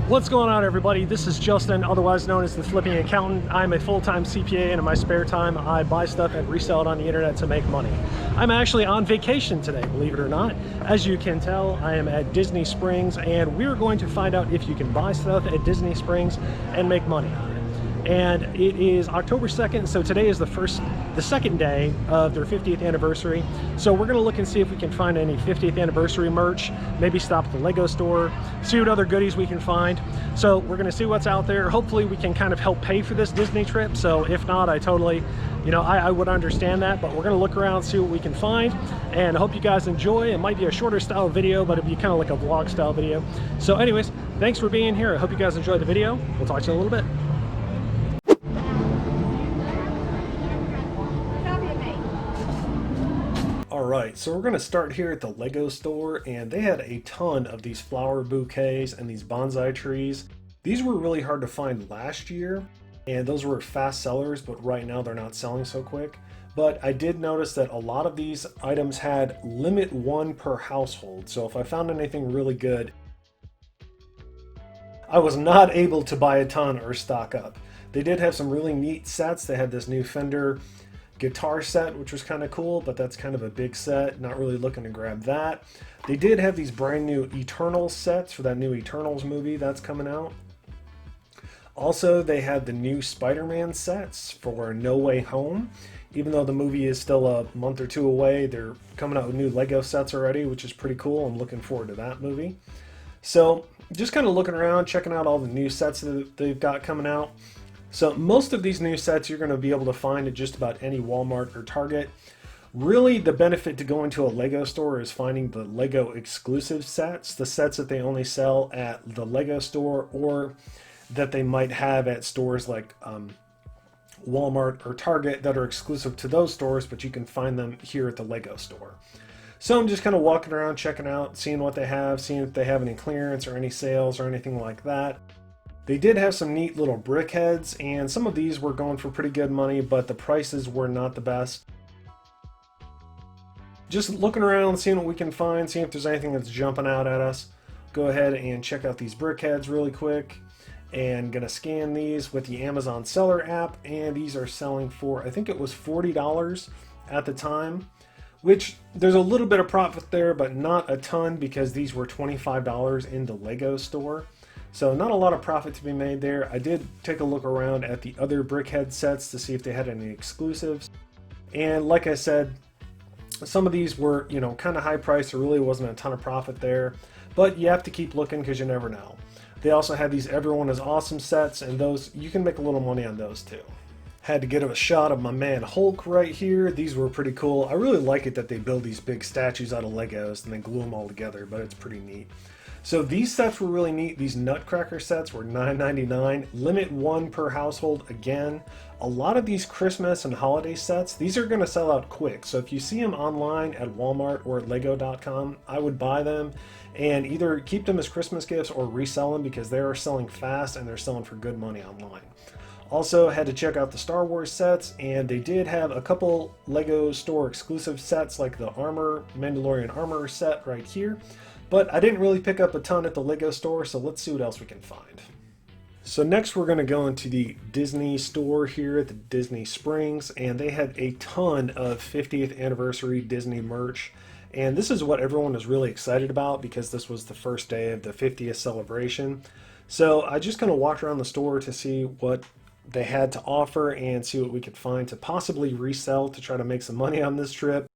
What's going on, everybody? This is Justin, otherwise known as the Flipping Accountant. I'm a full-time CPA, and in my spare time I buy stuff and resell it on the internet to make money. I'm actually on vacation today, believe it or not. As you can tell, I am at Disney Springs, and we're going to find out if you can buy stuff at Disney Springs and make money on it. And it is October 2nd, so today is the second day of their 50th anniversary. So we're gonna look and see if we can find any 50th anniversary merch, maybe stop at the Lego store, see what other goodies we can find. So we're gonna see what's out there. Hopefully we can kind of help pay for this Disney trip. So if not, I totally, I would understand that, but we're gonna look around, see what we can find, and I hope you guys enjoy. It might be a shorter style video, but it'll be kind of like a vlog style video. So anyways, thanks for being here. I hope you guys enjoyed the video. We'll talk to you in a little bit. Alright, so we're going to start here at the Lego store, and they had a ton of these flower bouquets and these bonsai trees. These were really hard to find last year, and those were fast sellers, but right now they're not selling so quick. But I did notice that a lot of these items had limit 1 per household, so if I found anything really good, I was not able to buy a ton or stock up. They did have some really neat sets. They had this new Fender guitar set, which was kind of cool, but that's kind of a big set, not really looking to grab that. They did have these brand new Eternals sets for that new Eternals movie that's coming out. Also, they had the new Spider-Man sets for No Way Home. Even though the movie is still a month or two away, they're coming out with new Lego sets already, which is pretty cool. I'm looking forward to that movie. So just kind of looking around, checking out all the new sets that they've got coming out. So most of these new sets you're going to be able to find at just about any Walmart or Target. Really, the benefit to going to a Lego store is finding the Lego exclusive sets, the sets that they only sell at the Lego store or that they might have at stores like Walmart or Target that are exclusive to those stores, but you can find them here at the Lego store. So I'm just kind of walking around, checking out, seeing what they have, seeing if they have any clearance or any sales or anything like that. They did have some neat little brick heads, and some of these were going for pretty good money, but the prices were not the best. Just looking around, seeing what we can find, seeing if there's anything that's jumping out at us. Go ahead and check out these brick heads really quick, and gonna scan these with the Amazon Seller app, and these are selling for, I think it was $40 at the time, which there's a little bit of profit there, but not a ton because these were $25 in the Lego store. So not a lot of profit to be made there. I did take a look around at the other brickhead sets to see if they had any exclusives. And like I said, some of these were, kind of high priced. There really wasn't a ton of profit there. But you have to keep looking because you never know. They also had these Everyone is Awesome sets, and those you can make a little money on those too. Had to get a shot of my man Hulk right here. These were pretty cool. I really like it that they build these big statues out of Legos and then glue them all together, but it's pretty neat. So these sets were really neat. These Nutcracker sets were $9.99, limit 1 per household again. A lot of these Christmas and holiday sets, these are going to sell out quick. So if you see them online at Walmart or at Lego.com, I would buy them and either keep them as Christmas gifts or resell them because they are selling fast and they're selling for good money online. Also had to check out the Star Wars sets, and they did have a couple Lego store exclusive sets like the Armour, Mandalorian Armour set right here. But I didn't really pick up a ton at the Lego store, so let's see what else we can find. So next we're going to go into the Disney store here at the Disney Springs, and they had a ton of 50th anniversary Disney merch. And this is what everyone was really excited about because this was the first day of the 50th celebration. So I just kind of walked around the store to see what they had to offer and see what we could find to possibly resell to try to make some money on this trip.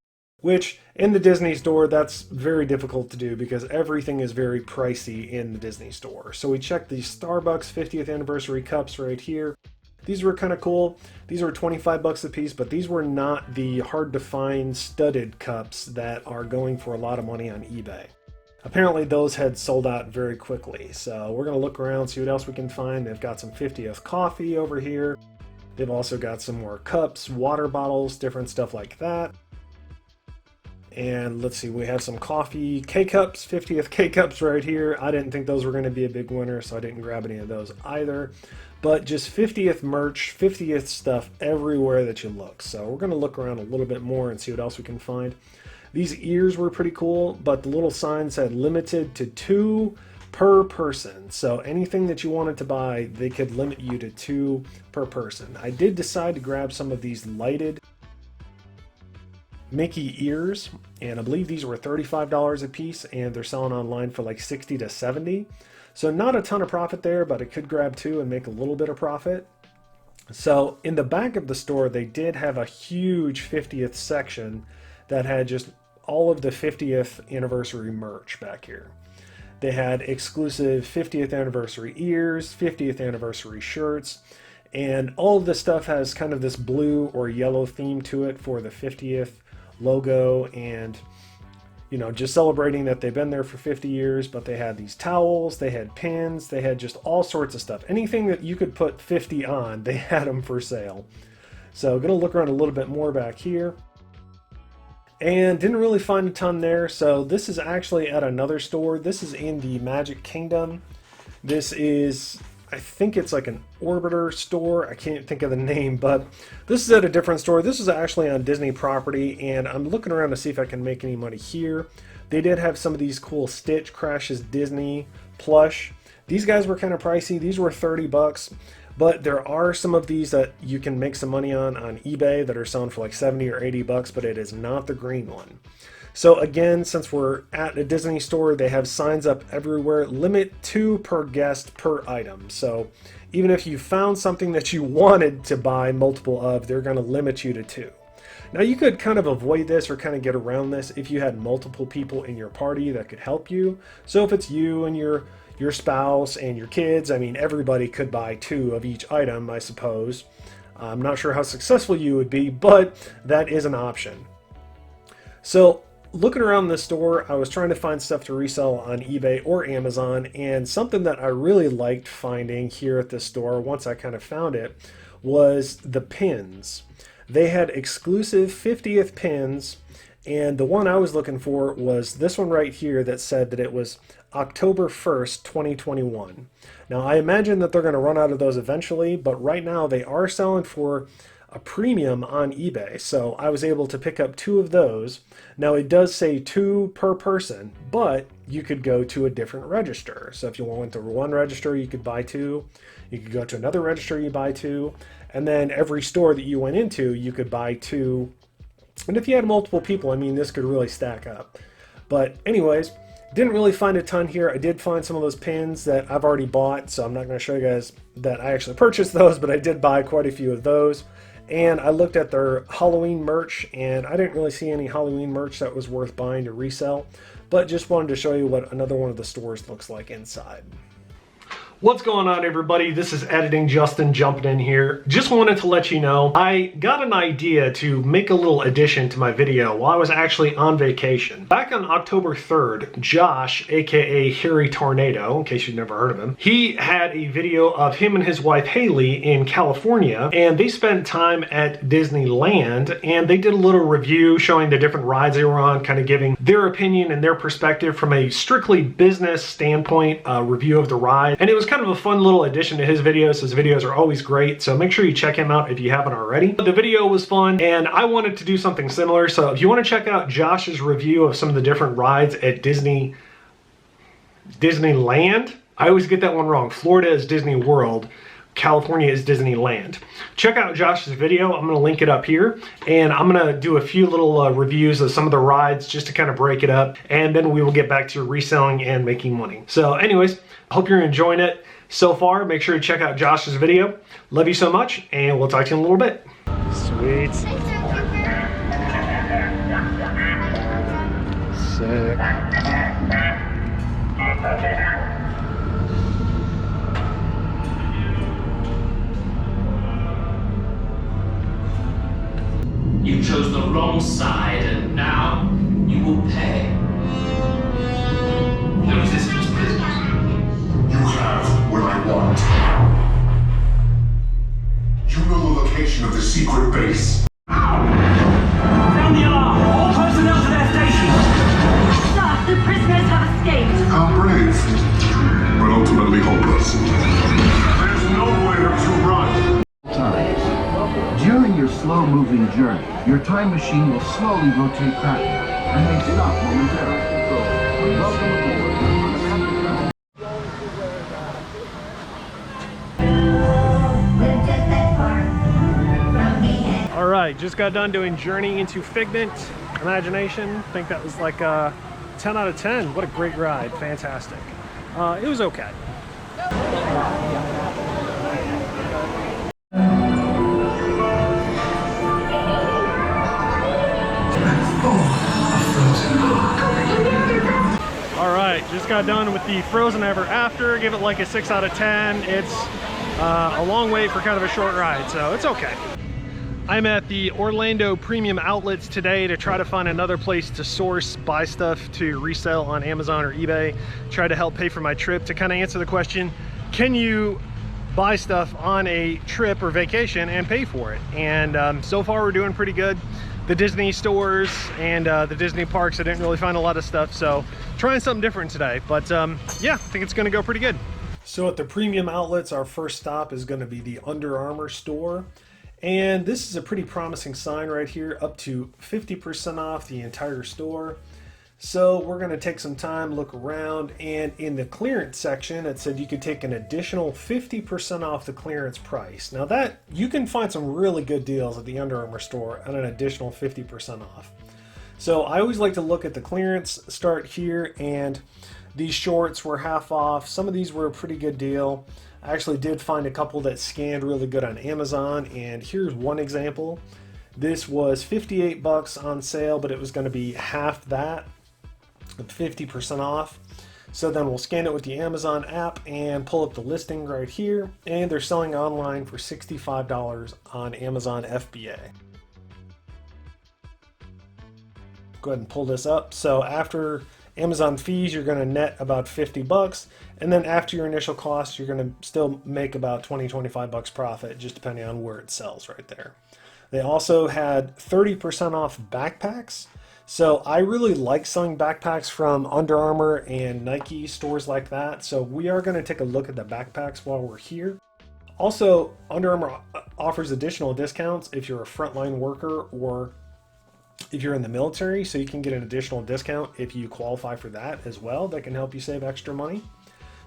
Which, in the Disney store, that's very difficult to do because everything is very pricey in the Disney store. So we checked these Starbucks 50th anniversary cups right here. These were kind of cool. These were 25 bucks a piece, but these were not the hard-to-find studded cups that are going for a lot of money on eBay. Apparently those had sold out very quickly. So we're going to look around, see what else we can find. They've got some 50th coffee over here. They've also got some more cups, water bottles, different stuff like that. And let's see, we have some coffee K-Cups, 50th K-Cups right here. I didn't think those were going to be a big winner, so I didn't grab any of those either. But just 50th merch, 50th stuff everywhere that you look. So we're going to look around a little bit more and see what else we can find. These ears were pretty cool, but the little sign said limited to 2 per person. So anything that you wanted to buy, they could limit you to 2 per person. I did decide to grab some of these lighted Mickey ears, and I believe these were $35 a piece, and they're selling online for like 60 to 70. So not a ton of profit there, but I could grab 2 and make a little bit of profit. So in the back of the store, they did have a huge 50th section that had just all of the 50th anniversary merch back here. They had exclusive 50th anniversary ears, 50th anniversary shirts, and all of this stuff has kind of this blue or yellow theme to it for the 50th logo, and you know, just celebrating that they've been there for 50 years. But they had these towels, they had pins, they had just all sorts of stuff. Anything that you could put 50 on, they had them for sale. So I'm gonna look around a little bit more back here, and didn't really find a ton there. So this is actually at another store. This is in the Magic Kingdom. This is, I think it's like an Orbiter store. I can't think of the name, but this is at a different store. This is actually on Disney property, and I'm looking around to see if I can make any money here. They did have some of these cool Stitch Crashes Disney plush. These guys were kind of pricey. These were 30 bucks, but there are some of these that you can make some money on eBay that are selling for like 70 or 80 bucks, but it is not the green one. So again, since we're at a Disney store, they have signs up everywhere. Limit 2 per guest per item. So even if you found something that you wanted to buy multiple of, they're going to limit you to 2. Now you could kind of avoid this or kind of get around this if you had multiple people in your party that could help you. So if it's you and your spouse and your kids, I mean, everybody could buy 2 of each item, I suppose. I'm not sure how successful you would be, but that is an option. So looking around this store, I was trying to find stuff to resell on eBay or Amazon, and something that I really liked finding here at this store, once I kind of found it, was the pins. They had exclusive 50th pins, and the one I was looking for was this one right here that said that it was October 1st, 2021. Now I imagine that they're going to run out of those eventually, but right now they are selling for a premium on eBay. So I was able to pick up 2 of those. Now it does say 2 per person, but you could go to a different register. So if you went to one register, you could buy 2. You could go to another register, you buy 2. And then every store that you went into, you could buy 2. And if you had multiple people, I mean, this could really stack up. But anyways, didn't really find a ton here. I did find some of those pins that I've already bought, so I'm not going to show you guys that I actually purchased those, but I did buy quite a few of those. And I looked at their Halloween merch, and I didn't really see any Halloween merch that was worth buying to resell, but just wanted to show you what another one of the stores looks like inside. What's going on, everybody? This is Editing Justin jumping in here. Just wanted to let you know, I got an idea to make a little addition to my video while I was actually on vacation. Back on October 3rd, Josh, aka Harry Tornado, in case you've never heard of him, he had a video of him and his wife Haley in California, and they spent time at Disneyland, and they did a little review showing the different rides they were on, kind of giving their opinion and their perspective from a strictly business standpoint, review of the ride. And it was kind of a fun little addition to his videos. His videos are always great, so make sure you check him out if you haven't already. The video was fun, and I wanted to do something similar, so if you want to check out Josh's review of some of the different rides at Disneyland, I always get that one wrong. Florida is Disney World, California is Disneyland. Check out Josh's video. I'm going to link it up here, and I'm going to do a few little reviews of some of the rides just to kind of break it up, and then we will get back to reselling and making money. So anyways, hope you're enjoying it so far. Make sure to check out Josh's video. Love you so much, and we'll talk to you in a little bit. Sweet. Sick. You chose the wrong side, and now you will pay. The resistance prisoners. You have what I want. You know the location of the secret base. Sound the alarm! All personnel to their stations! Sir, the prisoners have escaped. How brave, but ultimately hopeless. There's nowhere to run. During your slow-moving journey, your time machine will slowly rotate backward and may stop momentarily. Welcome aboard. right, just got done doing Journey into Figment Imagination. I think that was like a 10 out of 10. What a great ride, fantastic. It was okay. All right, just got done with the Frozen Ever After. Give it like a 6 out of 10. It's a long wait for kind of a short ride, so it's okay. I'm at the Orlando Premium Outlets today to try to find another place to source, buy stuff to resell on Amazon or eBay. Try to help pay for my trip to kind of answer the question, can you buy stuff on a trip or vacation and pay for it? And so far we're doing pretty good. The Disney stores and the Disney parks, I didn't really find a lot of stuff, so trying something different today. But yeah, I think it's gonna go pretty good. So at the Premium Outlets, our first stop is gonna be the Under Armour store. And this is a pretty promising sign right here, up to 50% off the entire store. So we're going to take some time, look around, and in the clearance section, it said you could take an additional 50% off the clearance price. Now that, you can find some really good deals at the Under Armour store at an additional 50% off. So I always like to look at the clearance, start here, and these shorts were half off. Some of these were a pretty good deal. I actually did find a couple that scanned really good on Amazon, and here's one example. This was 58 bucks on sale, but it was going to be half that, 50% off. So then we'll scan it with the Amazon app and pull up the listing right here, and they're selling online for $65 on Amazon FBA. Go ahead and pull this up. So after Amazon fees, you're going to net about 50 bucks. And then after your initial cost, you're going to still make about 20-25 bucks profit, just depending on where it sells right there. They also had 30% off backpacks. So I really like selling backpacks from Under Armour and Nike, stores like that. So we are going to take a look at the backpacks while we're here. Also, Under Armour offers additional discounts if you're a frontline worker or if you're in the military, so you can get an additional discount if you qualify for that as well. That can help you save extra money.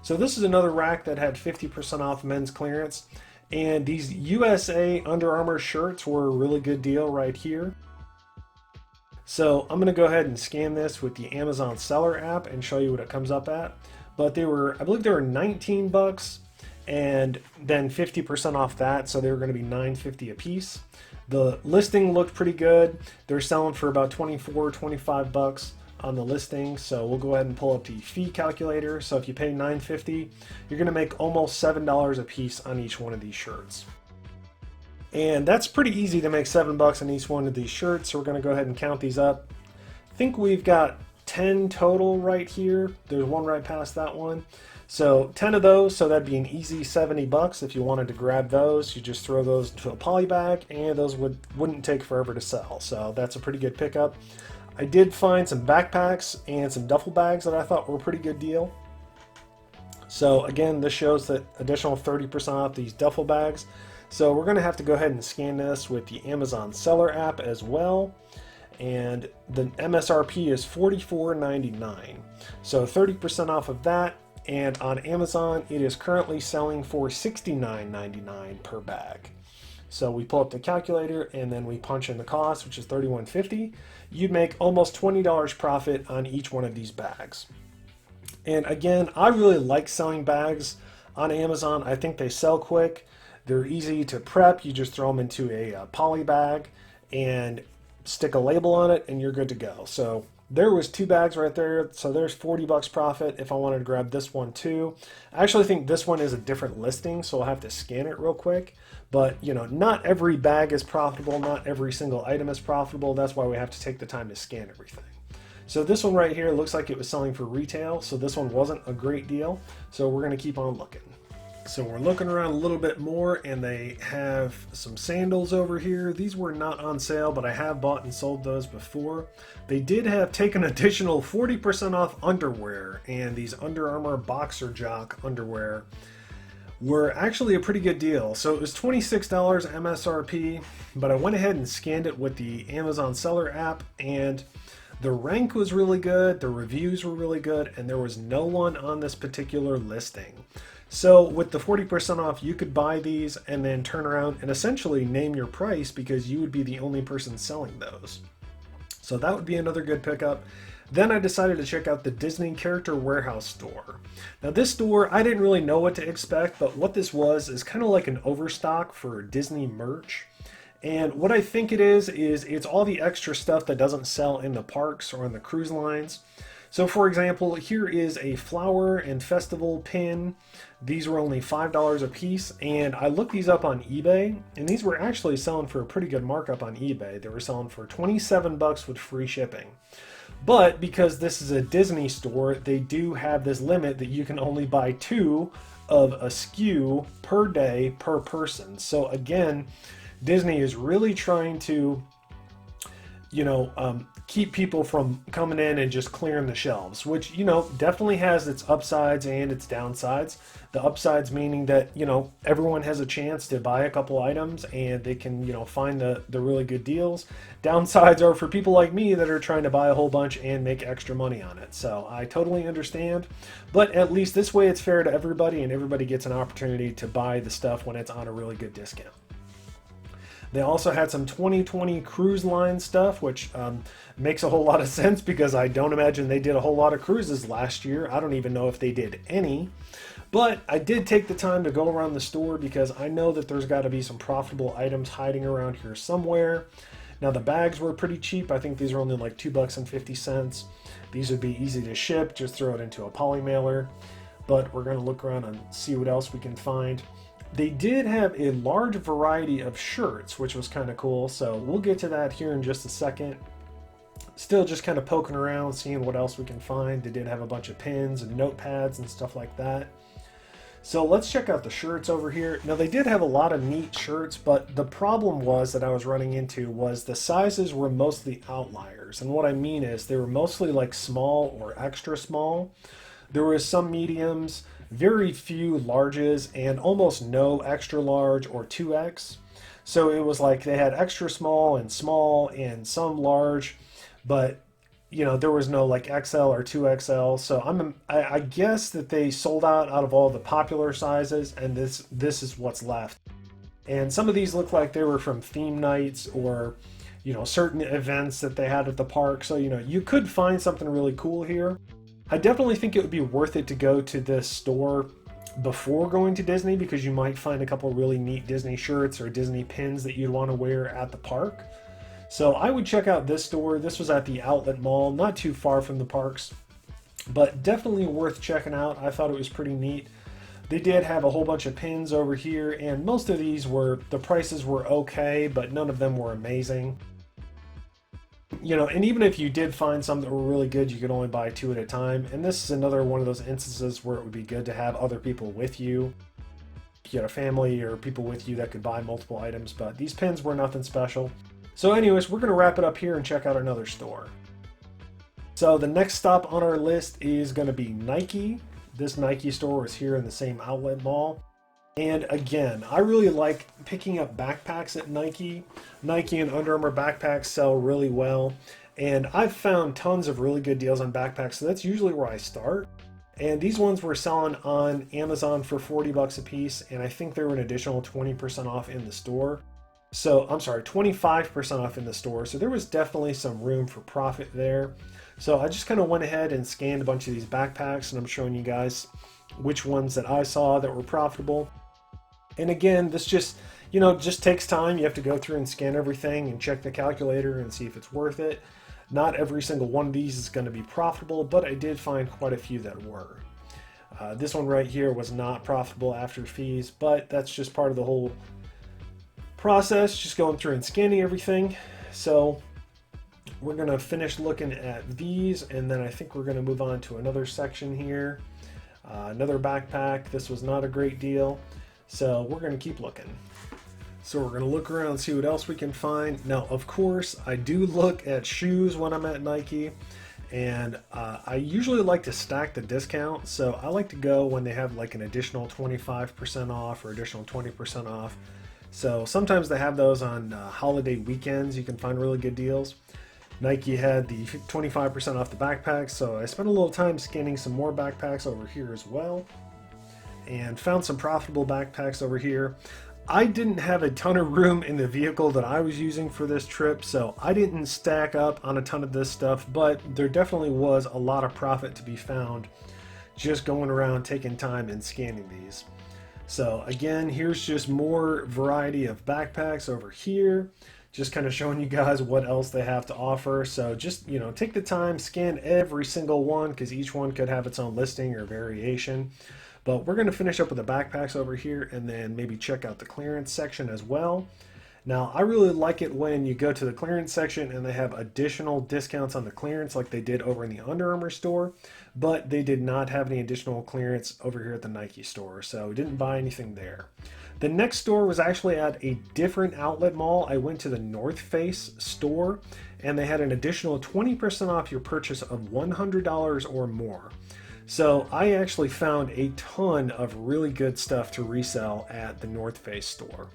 So this is another rack that had 50% off men's clearance, and these USA Under Armour shirts were a really good deal right here. So I'm going to go ahead and scan this with the Amazon seller app and show you what it comes up at. But they were, I believe they were 19 bucks and then 50% off that, so they were going to be $9.50 a piece. The listing looked pretty good. They're selling for about 24-25 bucks on the listing. So we'll go ahead and pull up the fee calculator. So if you pay $9.50, you're going to make almost $7 a piece on each one of these shirts. And that's pretty easy to make $7 on each one of these shirts. So we're going to go ahead and count these up. I think we've got 10 total right here. There's one right past that one. So 10 of those, so that'd be an easy 70 bucks. If you wanted to grab those, you just throw those into a poly bag and those wouldn't take forever to sell. So that's a pretty good pickup. I did find some backpacks and some duffel bags that I thought were a pretty good deal. So again, this shows that additional 30% off these duffel bags. So we're going to have to go ahead and scan this with the Amazon seller app as well. And the MSRP is $44.99. So 30% off of that. And on Amazon, it is currently selling for $69.99 per bag. So we pull up the calculator and then we punch in the cost, which is $31.50. You'd make almost $20 profit on each one of these bags. And again, I really like selling bags on Amazon. I think they sell quick. They're easy to prep. You just throw them into a poly bag and stick a label on it and you're good to go. So there was 2 bags right there, so there's 40 bucks profit if I wanted to grab this one too. I actually think this one is a different listing, so I'll have to scan it real quick. But you know, not every bag is profitable, not every single item is profitable. That's why we have to take the time to scan everything. So this one right here looks like it was selling for retail, so this one wasn't a great deal. So we're gonna keep on looking. So we're looking around a little bit more and they have some sandals over here. These were not on sale, but I have bought and sold those before. They did have taken additional 40% off underwear, and these Under Armour Boxer Jock underwear were actually a pretty good deal. So it was $26 MSRP, but I went ahead and scanned it with the Amazon seller app, and The rank was really good, the reviews were really good, and there was no one on this particular listing. So with the 40% off, you could buy these and then turn around and essentially name your price because you would be the only person selling those. So that would be another good pickup. Then I decided to check out the Disney Character Warehouse store. Now this store, I didn't really know what to expect, but what this was is kind of like an overstock for Disney merch. And what I think it is it's all the extra stuff that doesn't sell in the parks or on the cruise lines. So for example, here is a flower and festival pin. These were only $5 a piece, and I looked these up on eBay, and these were actually selling for a pretty good markup on eBay. They were selling for 27 bucks with free shipping. But because this is a Disney store, they do have this limit that you can only buy 2 of a SKU per day per person. So again, Disney is really trying to, keep people from coming in and just clearing the shelves, which, definitely has its upsides and its downsides. The upsides meaning that, everyone has a chance to buy a couple items and they can, find the really good deals. Downsides are for people like me that are trying to buy a whole bunch and make extra money on it. So I totally understand, but at least this way it's fair to everybody and everybody gets an opportunity to buy the stuff when it's on a really good discount. They also had some 2020 cruise line stuff, which makes a whole lot of sense because I don't imagine they did a whole lot of cruises last year. I don't even know if they did any. But I did take the time to go around the store because I know that there's got to be some profitable items hiding around here somewhere. Now the bags were pretty cheap. I think these are only like $2.50. These would be easy to ship. Just throw it into a poly mailer. But we're going to look around and see what else we can find. They did have a large variety of shirts, which was kind of cool, so we'll get to that here in just a second. Still just kind of poking around, seeing what else we can find. They did have a bunch of pins and notepads and stuff like that. So let's check out the shirts over here. Now they did have a lot of neat shirts, but the problem was that I was running into was the sizes were mostly outliers. And what I mean is they were mostly like small or extra small. There was some mediums, very few larges, and almost no extra large or 2X. So it was like they had extra small and some large, but there was no like XL or 2XL. So I guess that they sold out of all the popular sizes, and this is what's left. And some of these look like they were from theme nights or certain events that they had at the park. So you could find something really cool here. I definitely think it would be worth it to go to this store before going to Disney because you might find a couple really neat Disney shirts or Disney pins that you'd want to wear at the park. So I would check out this store. This was at the Outlet Mall, not too far from the parks, but definitely worth checking out. I thought it was pretty neat. They did have a whole bunch of pins over here, and most of these the prices were okay, but none of them were amazing. And even if you did find some that were really good, you could only buy 2 at a time. And this is another one of those instances where it would be good to have other people with you. If you had a family or people with you that could buy multiple items, but these pins were nothing special. So anyways, we're going to wrap it up here and check out another store. So the next stop on our list is going to be Nike. This Nike store is here in the same outlet mall. And again, I really like picking up backpacks at Nike. Nike and Under Armour backpacks sell really well. And I've found tons of really good deals on backpacks, so that's usually where I start. And these ones were selling on Amazon for 40 bucks a piece, and I think they were an additional 20% off in the store. So, I'm sorry, 25% off in the store. So there was definitely some room for profit there. So I just kind of went ahead and scanned a bunch of these backpacks, and I'm showing you guys which ones that I saw that were profitable. And again, this just takes time. You have to go through and scan everything and check the calculator and see if it's worth it. Not every single one of these is going to be profitable, but I did find quite a few that were. This one right here was not profitable after fees, but that's just part of the whole process, just going through and scanning everything. So we're going to finish looking at these, and then I think we're going to move on to another section here. Another backpack. This was not a great deal. So we're going to keep looking. So we're going to look around and see what else we can find. Now, of course, I do look at shoes when I'm at Nike, and I usually like to stack the discount. So I like to go when they have like an additional 25% off or additional 20% off. So sometimes they have those on holiday weekends. You can find really good deals. Nike had the 25% off the backpacks, so I spent a little time scanning some more backpacks over here as well, and found some profitable backpacks over here. I didn't have a ton of room in the vehicle that I was using for this trip, so I didn't stack up on a ton of this stuff, but there definitely was a lot of profit to be found just going around taking time and scanning these. So again, here's just more variety of backpacks over here, just kind of showing you guys what else they have to offer. So just, you know, take the time, scan every single one, because each one could have its own listing or variation. But we're going to finish up with the backpacks over here and then maybe check out the clearance section as well. Now, I really like it when you go to the clearance section and they have additional discounts on the clearance like they did over in the Under Armour store, but they did not have any additional clearance over here at the Nike store, so we didn't buy anything there. The next store was actually at a different outlet mall. I went to the North Face store and they had an additional 20% off your purchase of $100 or more. So I actually found a ton of really good stuff to resell at the North Face store.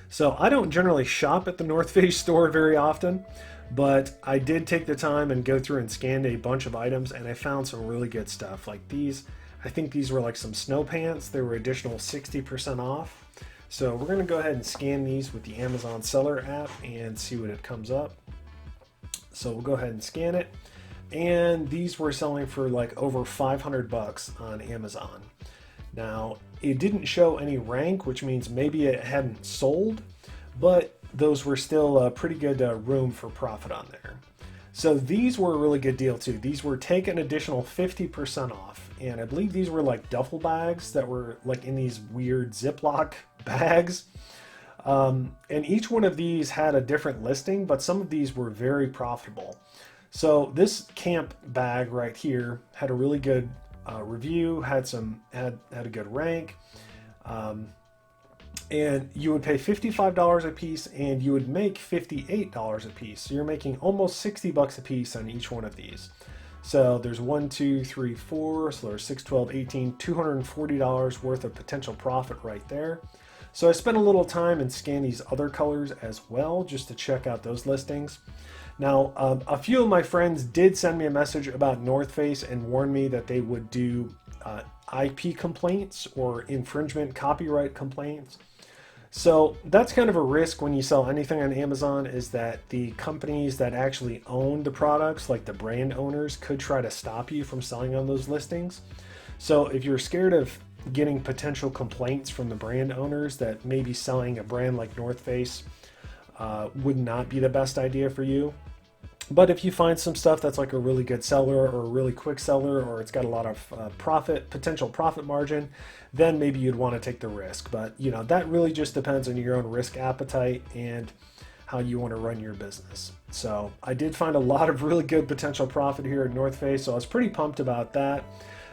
So I don't generally shop at the North Face store very often, but I did take the time and go through and scanned a bunch of items, and I found some really good stuff. Like these, I think these were like some snow pants. They were additional 60% off. So we're going to go ahead and scan these with the Amazon seller app and see what it comes up. So we'll go ahead and scan it. And these were selling for like over 500 bucks on Amazon. Now, it didn't show any rank, which means maybe it hadn't sold, but those were still a pretty good room for profit on there. So these were a really good deal too. These were take an additional 50% off. And I believe these were like duffel bags that were like in these weird Ziploc bags. And each one of these had a different listing, but some of these were very profitable. So this camp bag right here had a really good review, had a good rank, and you would pay $55 a piece and you would make $58 a piece. So you're making almost 60 bucks a piece on each one of these. So there's 1, 2, 3, 4, so there's 6, 12, 18, $240 worth of potential profit right there. So I spent a little time and scanned these other colors as well, just to check out those listings. Now, a few of my friends did send me a message about North Face and warn me that they would do IP complaints or infringement copyright complaints. So that's kind of a risk when you sell anything on Amazon, is that the companies that actually own the products, like the brand owners, could try to stop you from selling on those listings. So if you're scared of getting potential complaints from the brand owners that maybe selling a brand like North Face would not be the best idea for you. But if you find some stuff that's like a really good seller or a really quick seller, or it's got a lot of potential profit margin, then maybe you'd want to take the risk. But you know, that really just depends on your own risk appetite and how you want to run your business. So I did find a lot of really good potential profit here at North Face, so I was pretty pumped about that.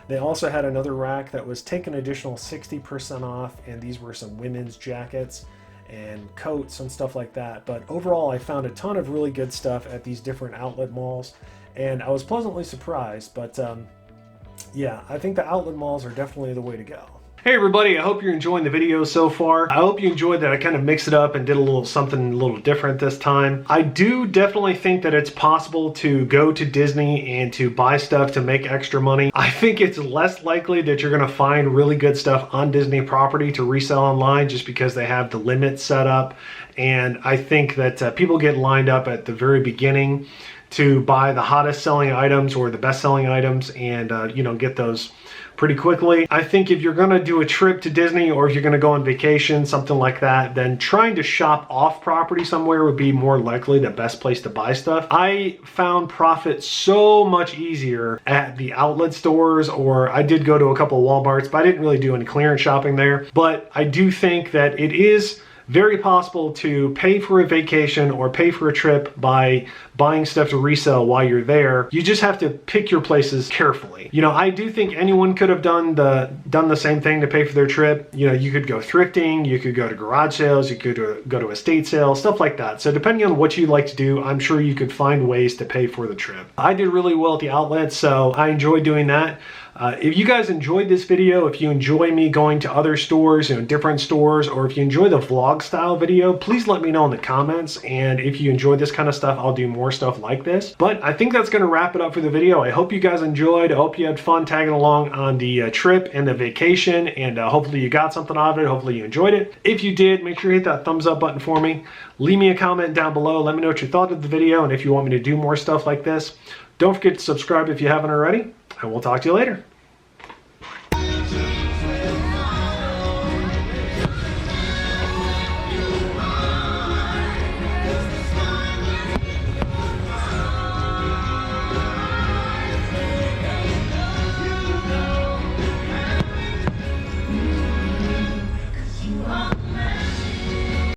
They also had another rack that was taking additional 60% off, and these were some women's jackets and coats and stuff like that. But overall, I found a ton of really good stuff at these different outlet malls, and I was pleasantly surprised. But yeah, I think the outlet malls are definitely the way to go. Hey everybody, I hope you're enjoying the video so far. I hope you enjoyed that I kind of mixed it up and did a little something a little different this time. I do definitely think that it's possible to go to Disney and to buy stuff to make extra money. I think it's less likely that you're gonna find really good stuff on Disney property to resell online, just because they have the limits set up. And I think that people get lined up at the very beginning to buy the hottest selling items or the best selling items, and you know, get those pretty quickly. I think if you're gonna do a trip to Disney, or if you're gonna go on vacation, something like that, then trying to shop off property somewhere would be more likely the best place to buy stuff. I found profit so much easier at the outlet stores, or I did go to a couple of Walmarts, but I didn't really do any clearance shopping there. But I do think that it is very possible to pay for a vacation or pay for a trip by buying stuff to resell while you're there. You just have to pick your places carefully. You know, I do think anyone could have done the same thing to pay for their trip. You know, you could go thrifting, you could go to garage sales, you could go to estate sales, stuff like that. So depending on what you'd like to do, I'm sure you could find ways to pay for the trip. I did really well at the outlet, so I enjoyed doing that. If you guys enjoyed this video, if you enjoy me going to other stores, different stores, or if you enjoy the vlog style video, please let me know in the comments. And if you enjoy this kind of stuff, I'll do more stuff like this. But I think that's going to wrap it up for the video. I hope you guys enjoyed. I hope you had fun tagging along on the trip and the vacation, and hopefully you got something out of it. Hopefully you enjoyed it. If you did, make sure you hit that thumbs up button for me. Leave me a comment down below. Let me know what you thought of the video and if you want me to do more stuff like this. Don't forget to subscribe if you haven't already, and we'll talk to you later.